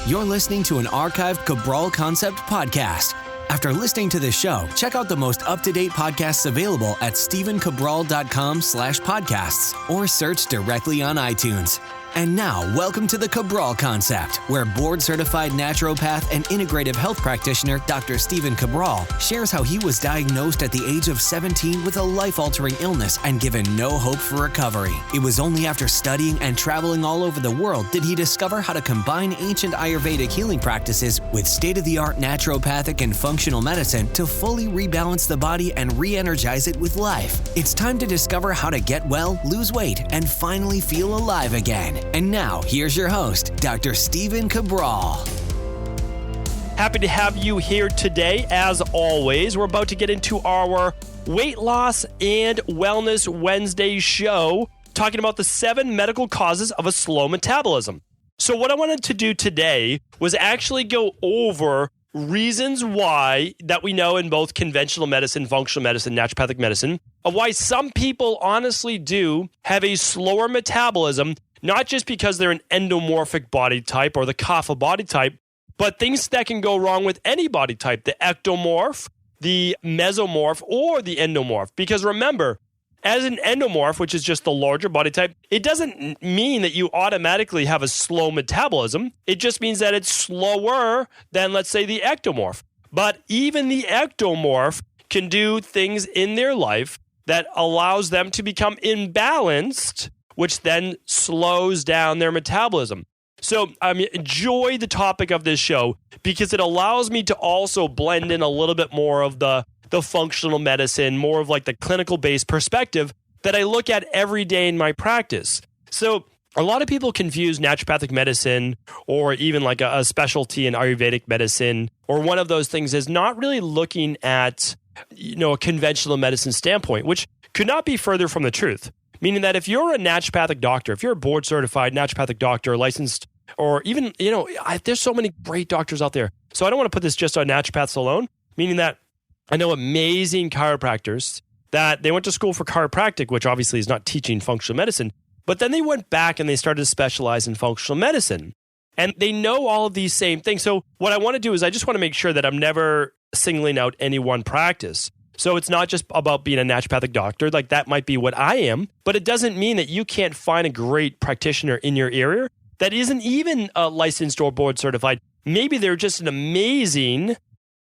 You're listening to an archived Cabral Concept podcast. After listening to this show, check out the most up-to-date podcasts available at stephencabral.com/podcasts or search directly on iTunes. And now, welcome to the Cabral Concept, where board-certified naturopath and integrative health practitioner Dr. Stephen Cabral shares how he was diagnosed at the age of 17 with a life-altering illness and given no hope for recovery. It was only after studying and traveling all over the world did he discover how to combine ancient Ayurvedic healing practices with state-of-the-art naturopathic and functional medicine to fully rebalance the body and re-energize it with life. It's time to discover how to get well, lose weight, and finally feel alive again. And now, here's your host, Dr. Stephen Cabral. Happy to have you here today. As always, we're about to get into our Weight Loss and Wellness Wednesday show, talking about the 7 medical causes of a slow metabolism. So what I wanted to do today was actually go over reasons why that we know in both conventional medicine, functional medicine, naturopathic medicine, of why some people honestly do have a slower metabolism, not just because they're an endomorphic body type or the kapha body type, but things that can go wrong with any body type, the ectomorph, the mesomorph, or the endomorph. Because remember, as an endomorph, which is just the larger body type, it doesn't mean that you automatically have a slow metabolism. It just means that it's slower than, let's say, the ectomorph. But even the ectomorph can do things in their life that allows them to become imbalanced, which then slows down their metabolism. So I enjoy the topic of this show because it allows me to also blend in a little bit more of the functional medicine, more of like the clinical-based perspective that I look at every day in my practice. So a lot of people confuse naturopathic medicine or even like a specialty in Ayurvedic medicine or one of those things as not really looking at, a conventional medicine standpoint, which could not be further from the truth. Meaning that if you're a naturopathic doctor, if you're a board-certified naturopathic doctor, licensed, or even, there's so many great doctors out there. So I don't want to put this just on naturopaths alone, meaning that I know amazing chiropractors that they went to school for chiropractic, which obviously is not teaching functional medicine, but then they went back and they started to specialize in functional medicine. And they know all of these same things. So what I want to do is I just want to make sure that I'm never singling out any one practice. So it's not just about being a naturopathic doctor, like that might be what I am, but it doesn't mean that you can't find a great practitioner in your area that isn't even licensed or board certified. Maybe they're just an amazing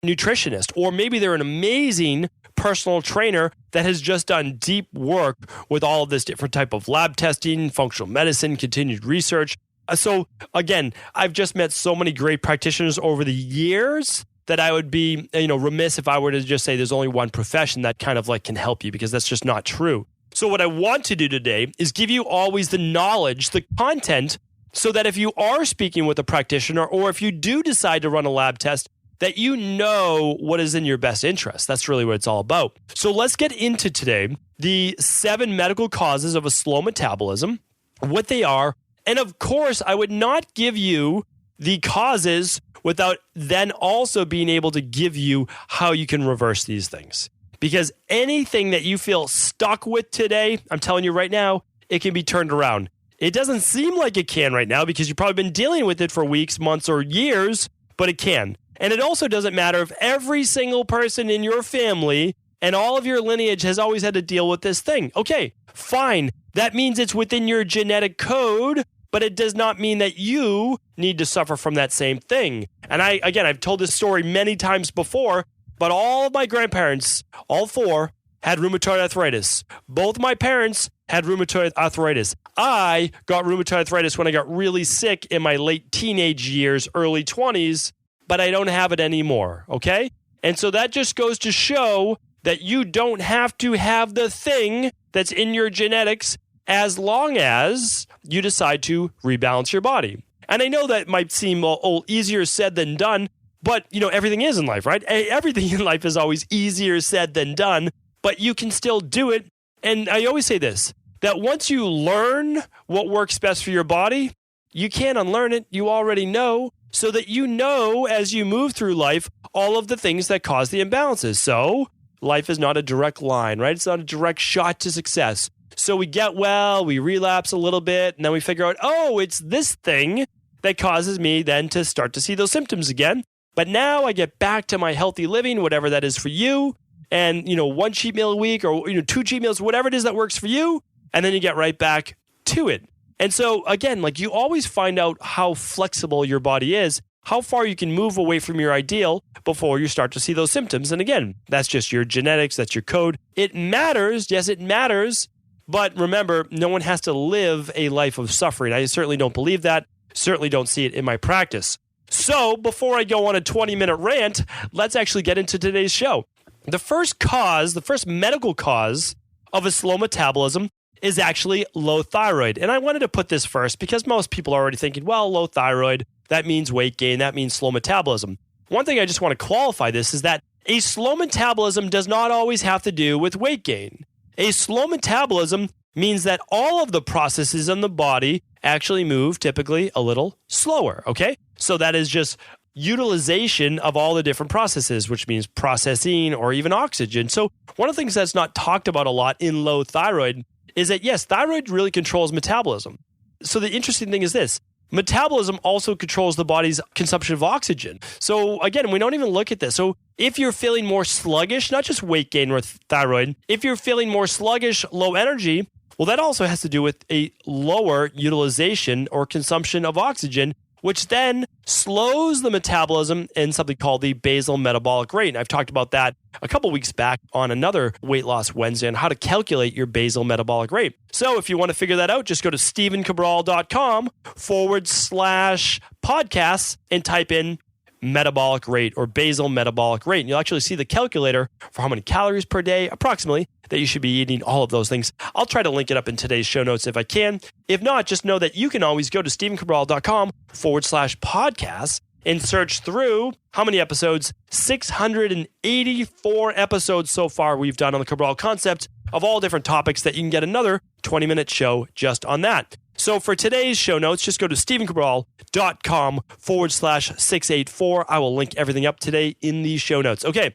nutritionist, or maybe they're an amazing personal trainer that has just done deep work with all of this different type of lab testing, functional medicine, continued research. So again, I've just met so many great practitioners over the years that I would be, remiss if I were to just say there's only one profession that kind of like can help you, because that's just not true. So what I want to do today is give you always the knowledge, the content, so that if you are speaking with a practitioner or if you do decide to run a lab test, that you know what is in your best interest. That's really what it's all about. So let's get into today the 7 medical causes of a slow metabolism, what they are, and of course, I would not give you the causes without then also being able to give you how you can reverse these things. Because anything that you feel stuck with today, I'm telling you right now, it can be turned around. It doesn't seem like it can right now because you've probably been dealing with it for weeks, months, or years, but it can. And it also doesn't matter if every single person in your family and all of your lineage has always had to deal with this thing. Okay, fine. That means it's within your genetic code, but it does not mean that you need to suffer from that same thing. And I've told this story many times before, but all of my grandparents, all 4, had rheumatoid arthritis. Both my parents had rheumatoid arthritis. I got rheumatoid arthritis when I got really sick in my late teenage years, early 20s, but I don't have it anymore, okay? And so that just goes to show that you don't have to have the thing that's in your genetics as long as you decide to rebalance your body. And I know that might seem easier said than done, but everything is in life, right? Everything in life is always easier said than done, but you can still do it. And I always say this, that once you learn what works best for your body, you can't unlearn it. You already know, so that you know as you move through life all of the things that cause the imbalances. So life is not a direct line, right? It's not a direct shot to success. So we get well, we relapse a little bit, and then we figure out, it's this thing that causes me then to start to see those symptoms again. But now I get back to my healthy living, whatever that is for you. And, one cheat meal a week or, 2 cheat meals, whatever it is that works for you. And then you get right back to it. And so again, like you always find out how flexible your body is, how far you can move away from your ideal before you start to see those symptoms. And again, that's just your genetics, that's your code. It matters. Yes, it matters. But remember, no one has to live a life of suffering. I certainly don't believe that. Certainly don't see it in my practice. So before I go on a 20-minute rant, let's actually get into today's show. The first medical cause of a slow metabolism is actually low thyroid. And I wanted to put this first because most people are already thinking, well, low thyroid, that means weight gain, that means slow metabolism. One thing I just want to qualify this is that a slow metabolism does not always have to do with weight gain. A slow metabolism means that all of the processes in the body actually move typically a little slower, okay? So that is just utilization of all the different processes, which means processing or even oxygen. So one of the things that's not talked about a lot in low thyroid is that, yes, thyroid really controls metabolism. So the interesting thing is this. Metabolism also controls the body's consumption of oxygen. So again, we don't even look at this. So if you're feeling more sluggish, not just weight gain with thyroid, if you're feeling more sluggish, low energy, well, that also has to do with a lower utilization or consumption of oxygen, which then slows the metabolism in something called the basal metabolic rate. And I've talked about that a couple weeks back on another Weight Loss Wednesday on how to calculate your basal metabolic rate. So if you want to figure that out, just go to stevencabral.com/podcasts and type in metabolic rate or basal metabolic rate. And you'll actually see the calculator for how many calories per day, approximately, that you should be eating, all of those things. I'll try to link it up in today's show notes if I can. If not, just know that you can always go to stevencabral.com/podcasts and search through how many episodes? 684 episodes so far we've done on the Cabral concept of all different topics that you can get another 20-minute show just on that. So for today's show notes, just go to stevencabral.com/684. I will link everything up today in the show notes. Okay,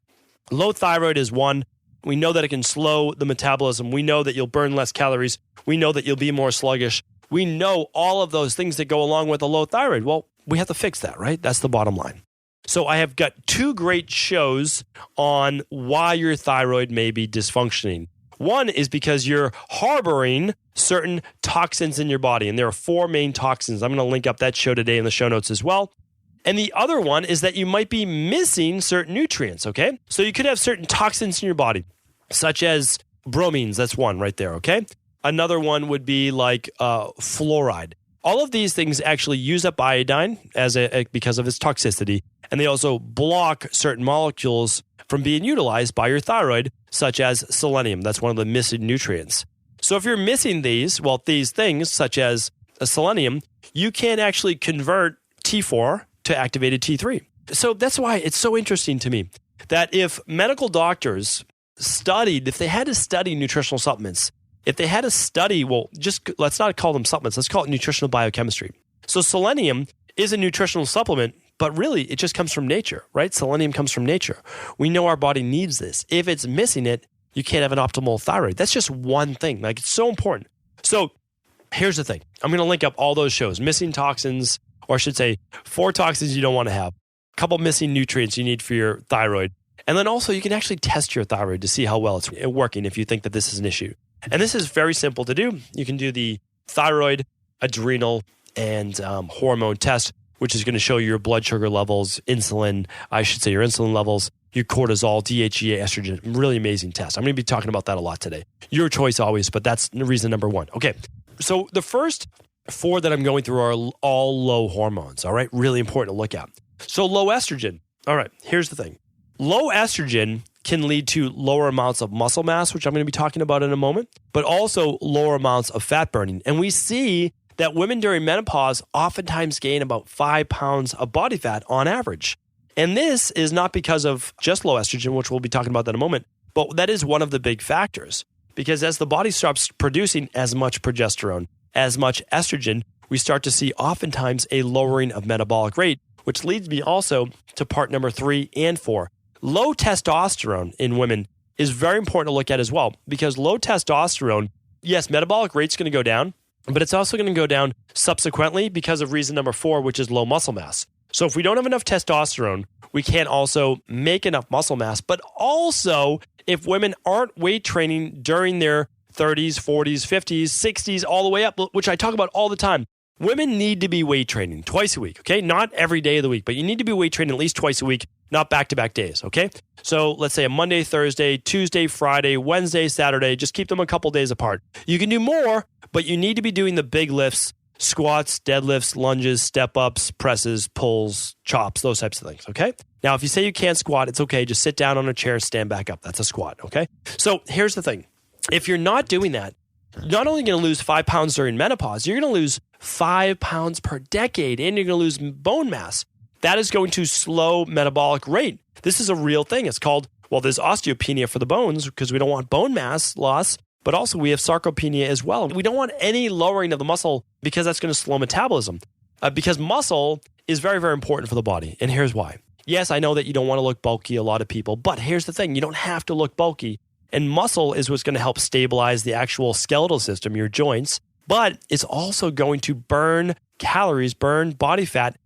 low thyroid is one. We know that it can slow the metabolism. We know that you'll burn less calories. We know that you'll be more sluggish. We know all of those things that go along with a low thyroid. Well, we have to fix that, right? That's the bottom line. So I have got 2 great shows on why your thyroid may be dysfunctioning. One is because you're harboring certain toxins in your body, and there are 4 main toxins. I'm going to link up that show today in the show notes as well. And the other one is that you might be missing certain nutrients, okay? So you could have certain toxins in your body, such as bromines. That's one right there, okay? Another one would be like fluoride. All of these things actually use up iodine because of its toxicity, and they also block certain molecules from being utilized by your thyroid, such as selenium. That's one of the missing nutrients. So if you're missing these things, such as selenium, you can't actually convert T4 to activated T3. So that's why it's so interesting to me that if medical doctors if they had to study nutritional supplements, if they had to study, let's not call them supplements, let's call it nutritional biochemistry. So selenium is a nutritional supplement, but really it just comes from nature, right? Selenium comes from nature. We know our body needs this. If it's missing it, you can't have an optimal thyroid. That's just one thing. Like, it's so important. So here's the thing. I'm going to link up all those shows, missing toxins, or I should say 4 toxins you don't want to have, a couple missing nutrients you need for your thyroid. And then also you can actually test your thyroid to see how well it's working if you think that this is an issue. And this is very simple to do. You can do the thyroid, adrenal, and hormone test, which is going to show your blood sugar levels, your insulin levels, your cortisol, DHEA, estrogen. Really amazing test. I'm going to be talking about that a lot today. Your choice always, but that's reason number 1. Okay, so the first 4 that I'm going through are all low hormones, all right? Really important to look at. So low estrogen. All right, here's the thing. Low estrogen can lead to lower amounts of muscle mass, which I'm going to be talking about in a moment, but also lower amounts of fat burning. And we see that women during menopause oftentimes gain about 5 pounds of body fat on average. And this is not because of just low estrogen, which we'll be talking about that in a moment, but that is one of the big factors. Because as the body stops producing as much progesterone, as much estrogen, we start to see oftentimes a lowering of metabolic rate, which leads me also to part number 3 and 4. Low testosterone in women is very important to look at as well, because low testosterone, yes, metabolic rate's going to go down, but it's also going to go down subsequently because of reason number 4, which is low muscle mass. So if we don't have enough testosterone, we can't also make enough muscle mass. But also, if women aren't weight training during their 30s, 40s, 50s, 60s, all the way up, which I talk about all the time, women need to be weight training twice a week, okay? Not every day of the week, but you need to be weight training at least twice a week, not back-to-back days, okay? So let's say a Monday, Thursday, Tuesday, Friday, Wednesday, Saturday, just keep them a couple days apart. You can do more, but you need to be doing the big lifts, squats, deadlifts, lunges, step-ups, presses, pulls, chops, those types of things, okay? Now, if you say you can't squat, it's okay. Just sit down on a chair, stand back up. That's a squat, okay? So here's the thing. If you're not doing that, you're not only going to lose 5 pounds during menopause, you're going to lose 5 pounds per decade, and you're going to lose bone mass. That is going to slow metabolic rate. This is a real thing. It's called, well, there's osteopenia for the bones because we don't want bone mass loss, but also we have sarcopenia as well. We don't want any lowering of the muscle because that's going to slow metabolism. Because muscle is very, very important for the body, and here's why. Yes, I know that you don't want to look bulky, a lot of people, but here's the thing. You don't have to look bulky. And muscle is what's going to help stabilize the actual skeletal system, your joints, but it's also going to burn calories, burn body fat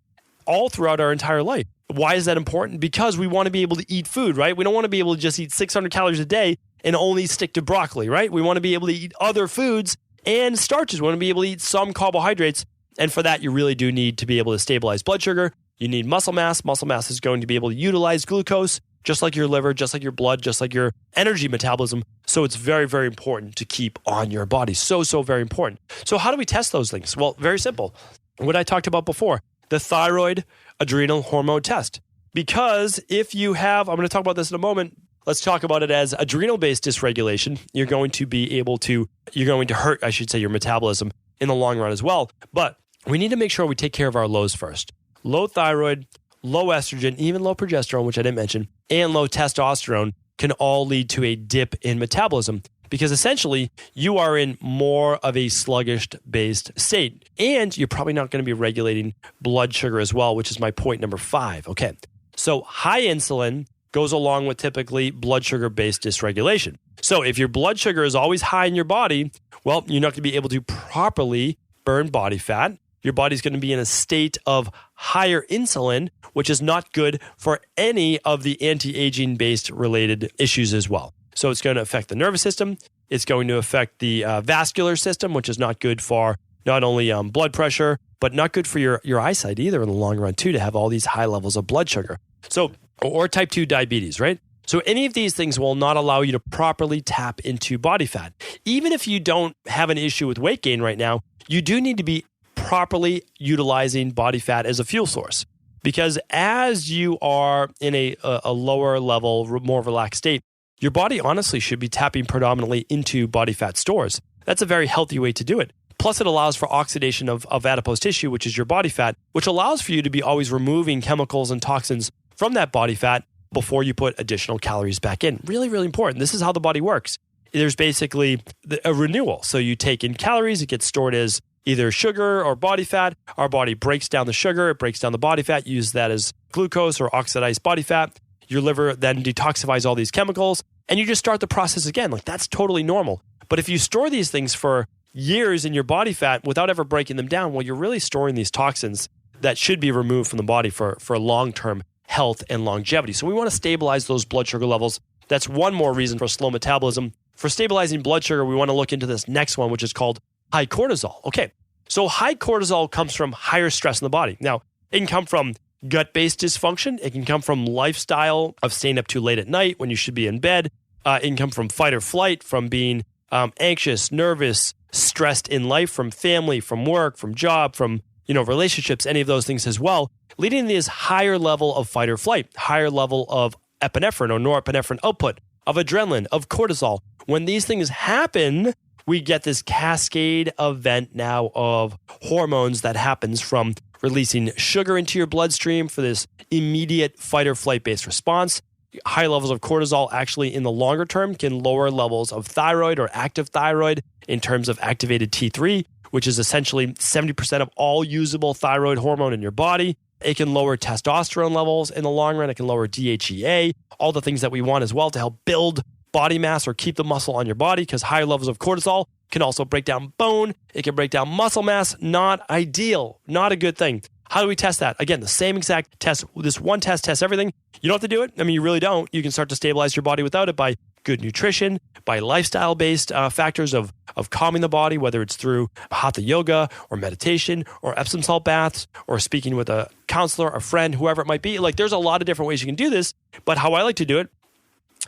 all throughout our entire life. Why is that important? Because we want to be able to eat food, right? We don't want to be able to just eat 600 calories a day and only stick to broccoli, right? We want to be able to eat other foods and starches. We want to be able to eat some carbohydrates. And for that, you really do need to be able to stabilize blood sugar. You need muscle mass. Muscle mass is going to be able to utilize glucose, just like your liver, just like your blood, just like your energy metabolism. So it's very, very important to keep on your body. So very important. So how do we test those things? Well, very simple. What I talked about before, the thyroid adrenal hormone test. Because if you have, I'm going to talk about this in a moment, let's talk about it as adrenal-based dysregulation. You're going to hurt, I should say, your metabolism in the long run as well. But we need to make sure we take care of our lows first. Low thyroid, low estrogen, even low progesterone, which I didn't mention, and low testosterone can all lead to a dip in metabolism because essentially you are in more of a sluggish-based state. And you're probably not going to be regulating blood sugar as well, which is my point number 5. Okay, so high insulin goes along with typically blood sugar-based dysregulation. So if your blood sugar is always high in your body, well, you're not going to be able to properly burn body fat. Your body's going to be in a state of higher insulin, which is not good for any of the anti-aging based related issues as well. So it's going to affect the nervous system. It's going to affect the vascular system, which is not good for not only blood pressure, but not good for your eyesight either in the long run too, to have all these high levels of blood sugar. So, or type 2 diabetes, right? So any of these things will not allow you to properly tap into body fat. Even if you don't have an issue with weight gain right now, you do need to be properly utilizing body fat as a fuel source. Because as you are in a lower level, more relaxed state, your body honestly should be tapping predominantly into body fat stores. That's a very healthy way to do it. Plus, it allows for oxidation of adipose tissue, which is your body fat, which allows for you to be always removing chemicals and toxins from that body fat before you put additional calories back in. Really, really important. This is how the body works. There's basically a renewal. So you take in calories, it gets stored as either sugar or body fat. Our body breaks down the sugar, it breaks down the body fat, use that as glucose or oxidized body fat. Your liver then detoxifies all these chemicals, and you just start the process again. Like, that's totally normal. But if you store these things for years in your body fat without ever breaking them down, well, you're really storing these toxins that should be removed from the body for long-term health and longevity. So we want to stabilize those blood sugar levels. That's one more reason for slow metabolism. For stabilizing blood sugar, we want to look into this next one, which is called high cortisol. Okay, so high cortisol comes from higher stress in the body. Now, it can come from gut-based dysfunction. It can come from lifestyle of staying up too late at night when you should be in bed. It can come from fight or flight, from being anxious, nervous, stressed in life, from family, from work, from job, from relationships, any of those things as well, leading to this higher level of fight or flight, higher level of epinephrine or norepinephrine output, of adrenaline, of cortisol. When these things happen, we get this cascade event now of hormones that happens from releasing sugar into your bloodstream for this immediate fight or flight based response. High levels of cortisol actually in the longer term can lower levels of thyroid or active thyroid in terms of activated T3, which is essentially 70% of all usable thyroid hormone in your body. It can lower testosterone levels in the long run. It can lower DHEA, all the things that we want as well to help build body mass or keep the muscle on your body, because higher levels of cortisol can also break down bone. It can break down muscle mass. Not ideal. Not a good thing. How do we test that? Again, the same exact test. This one test tests everything. You don't have to do it. I mean, you really don't. You can start to stabilize your body without it by good nutrition, by lifestyle-based factors of calming the body, whether it's through hatha yoga or meditation or Epsom salt baths or speaking with a counselor, a friend, whoever it might be. Like, there's a lot of different ways you can do this. But how I like to do it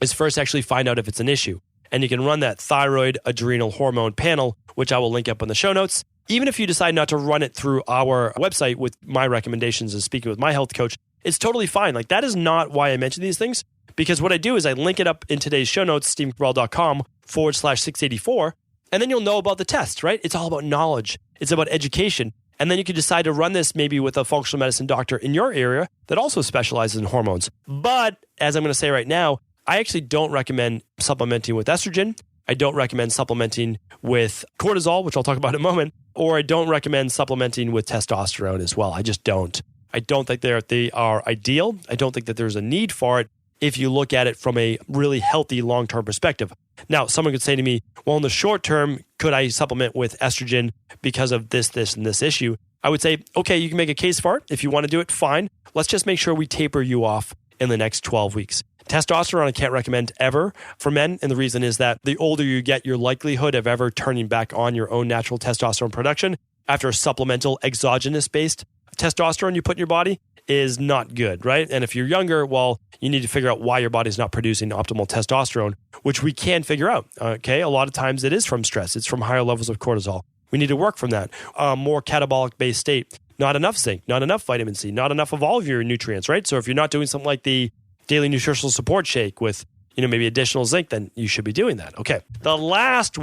is first actually find out if it's an issue. And you can run that thyroid adrenal hormone panel, which I will link up in the show notes. Even if you decide not to run it through our website with my recommendations and speaking with my health coach, it's totally fine. Like, that is not why I mention these things, because what I do is I link it up in today's show notes, stephencabral.com/684, and then you'll know about the test, right? It's all about knowledge. It's about education. And then you can decide to run this maybe with a functional medicine doctor in your area that also specializes in hormones. But as I'm going to say right now, I actually don't recommend supplementing with estrogen. I don't recommend supplementing with cortisol, which I'll talk about in a moment, or I don't recommend supplementing with testosterone as well. I just don't. I don't think they are ideal. I don't think that there's a need for it if you look at it from a really healthy long-term perspective. Now, someone could say to me, well, in the short term, could I supplement with estrogen because of this, and this issue? I would say, okay, you can make a case for it. If you want to do it, fine. Let's just make sure we taper you off in the next 12 weeks. Testosterone, I can't recommend ever for men. And the reason is that the older you get, your likelihood of ever turning back on your own natural testosterone production after a supplemental exogenous-based testosterone you put in your body is not good, right? And if you're younger, well, you need to figure out why your body's not producing optimal testosterone, which we can figure out, okay? A lot of times it is from stress. It's from higher levels of cortisol. We need to work from that. More catabolic-based state. Not enough zinc, not enough vitamin C, not enough of all of your nutrients, right? So if you're not doing something like the daily nutritional support shake with, maybe additional zinc, then you should be doing that. Okay. The last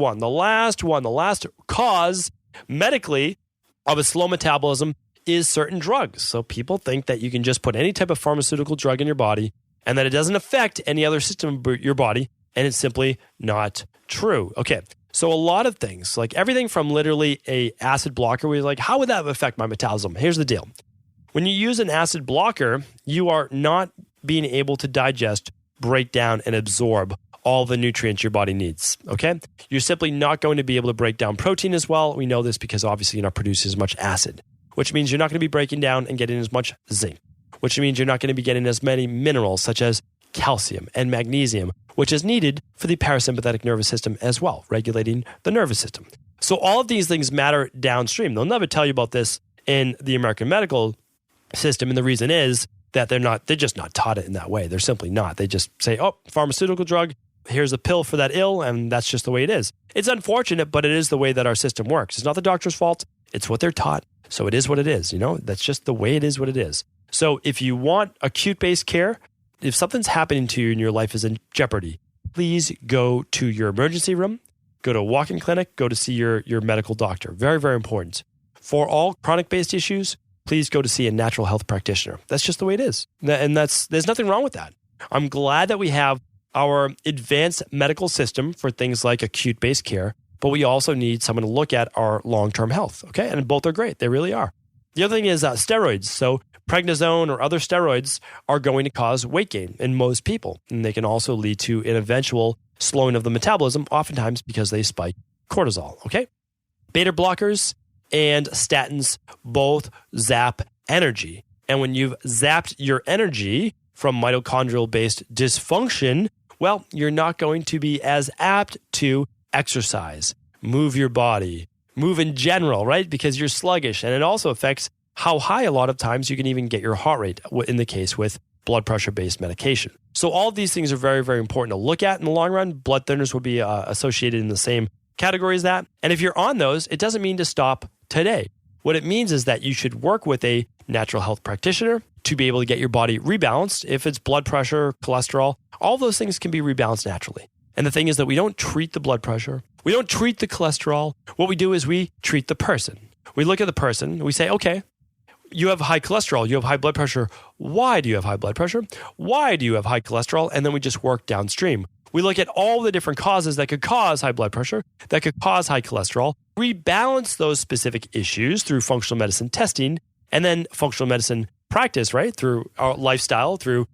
cause medically of a slow metabolism is certain drugs. So people think that you can just put any type of pharmaceutical drug in your body and that it doesn't affect any other system of your body. And it's simply not true. Okay. So a lot of things, like everything from literally a acid blocker, where you're like, how would that affect my metabolism? Here's the deal. When you use an acid blocker, you are not being able to digest, break down, and absorb all the nutrients your body needs, okay? You're simply not going to be able to break down protein as well. We know this because obviously you're not producing as much acid, which means you're not going to be breaking down and getting as much zinc, which means you're not going to be getting as many minerals such as calcium and magnesium, which is needed for the parasympathetic nervous system as well, regulating the nervous system. So all of these things matter downstream. They'll never tell you about this in the American medical system, and the reason is that they're just not taught it in that way. They're simply not. They just say, oh, pharmaceutical drug, here's a pill for that ill, and that's just the way it is. It's unfortunate, but it is the way that our system works. It's not the doctor's fault. It's what they're taught. So it is what it is. That's just the way it is what it is. So if you want acute-based care, if something's happening to you and your life is in jeopardy, please go to your emergency room, go to a walk-in clinic, go to see your medical doctor. Very, very important. For all chronic-based issues, please go to see a natural health practitioner. That's just the way it is. And there's nothing wrong with that. I'm glad that we have our advanced medical system for things like acute-based care, but we also need someone to look at our long-term health, okay? And both are great. They really are. The other thing is steroids. So prednisone or other steroids are going to cause weight gain in most people, and they can also lead to an eventual slowing of the metabolism, oftentimes because they spike cortisol, okay? Beta blockers and statins both zap energy. And when you've zapped your energy from mitochondrial-based dysfunction, well, you're not going to be as apt to exercise, move your body, move in general, right? Because you're sluggish. And it also affects how high a lot of times you can even get your heart rate in the case with blood pressure-based medication. So all of these things are very, very important to look at in the long run. Blood thinners would be associated in the same category as that. And if you're on those, it doesn't mean to stop today. What it means is that you should work with a natural health practitioner to be able to get your body rebalanced. If it's blood pressure, cholesterol, all those things can be rebalanced naturally. And the thing is that we don't treat the blood pressure. We don't treat the cholesterol. What we do is we treat the person. We look at the person. We say, okay, you have high cholesterol. You have high blood pressure. Why do you have high blood pressure? Why do you have high cholesterol? And then we just work downstream. We look at all the different causes that could cause high blood pressure, that could cause high cholesterol, rebalance those specific issues through functional medicine testing, and then functional medicine practice, right? Through our lifestyle, through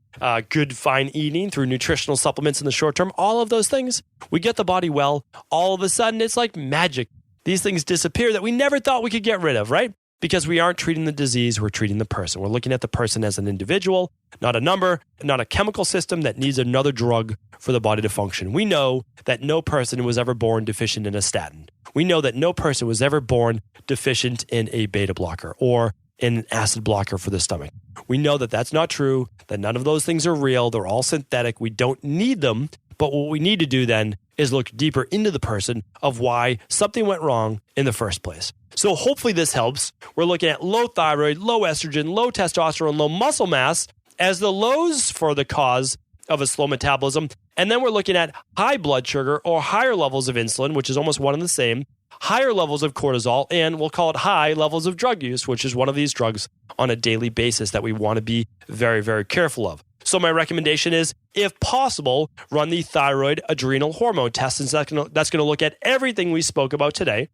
good, fine eating, through nutritional supplements in the short term, all of those things, we get the body well. All of a sudden, it's like magic. These things disappear that we never thought we could get rid of, right? Because we aren't treating the disease, we're treating the person. We're looking at the person as an individual, not a number, not a chemical system that needs another drug for the body to function. We know that no person was ever born deficient in a statin. We know that no person was ever born deficient in a beta blocker or in an acid blocker for the stomach. We know that that's not true, that none of those things are real. They're all synthetic. We don't need them. But what we need to do then is look deeper into the person of why something went wrong in the first place. So hopefully this helps. We're looking at low thyroid, low estrogen, low testosterone, low muscle mass as the lows for the cause of a slow metabolism. And then we're looking at high blood sugar or higher levels of insulin, which is almost one and the same, higher levels of cortisol, and we'll call it high levels of drug use, which is one of these drugs on a daily basis that we want to be very, very careful of. So my recommendation is, if possible, run the thyroid adrenal hormone test. And that's going to look at everything we spoke about today.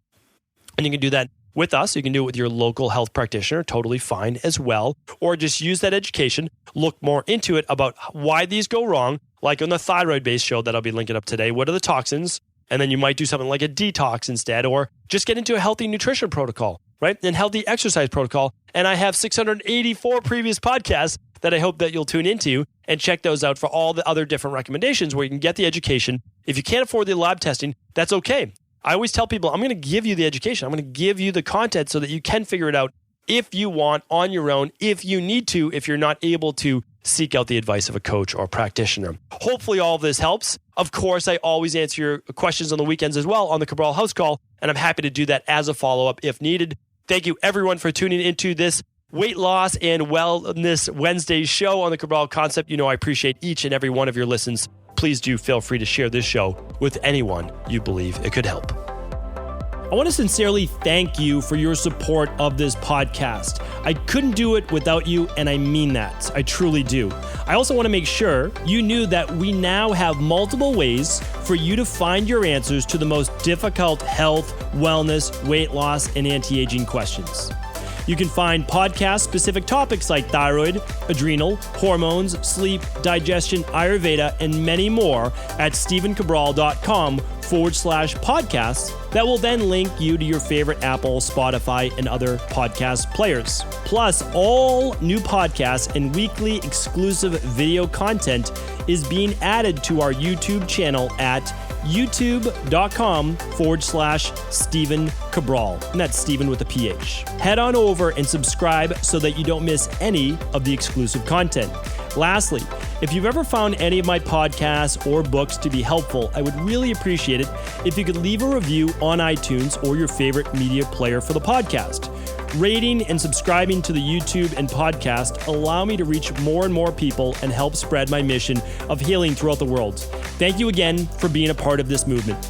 And you can do that with us. You can do it with your local health practitioner, totally fine as well. Or just use that education, look more into it about why these go wrong, like on the thyroid-based show that I'll be linking up today. What are the toxins? And then you might do something like a detox instead, or just get into a healthy nutrition protocol, right? And healthy exercise protocol. And I have 684 previous podcasts that I hope that you'll tune into and check those out for all the other different recommendations where you can get the education. If you can't afford the lab testing, that's okay. I always tell people, I'm going to give you the education. I'm going to give you the content so that you can figure it out if you want on your own, if you need to, if you're not able to seek out the advice of a coach or practitioner. Hopefully all of this helps. Of course, I always answer your questions on the weekends as well on the Cabral House Call, and I'm happy to do that as a follow-up if needed. Thank you everyone for tuning into this Weight Loss and Wellness Wednesday show on the Cabral Concept. You know I appreciate each and every one of your listens. Please do feel free to share this show with anyone you believe it could help. I want to sincerely thank you for your support of this podcast. I couldn't do it without you, and I mean that. I truly do. I also want to make sure you knew that we now have multiple ways for you to find your answers to the most difficult health, wellness, weight loss, and anti-aging questions. You can find podcast-specific topics like thyroid, adrenal, hormones, sleep, digestion, Ayurveda, and many more at stephencabral.com/podcasts that will then link you to your favorite Apple, Spotify, and other podcast players. Plus, all new podcasts and weekly exclusive video content is being added to our YouTube channel at youtube.com/Stephen Cabral. And that's Stephen with a PH. Head on over and subscribe so that you don't miss any of the exclusive content. Lastly, if you've ever found any of my podcasts or books to be helpful, I would really appreciate it if you could leave a review on iTunes or your favorite media player for the podcast. Rating and subscribing to the YouTube and podcast allow me to reach more and more people and help spread my mission of healing throughout the world. Thank you again for being a part of this movement.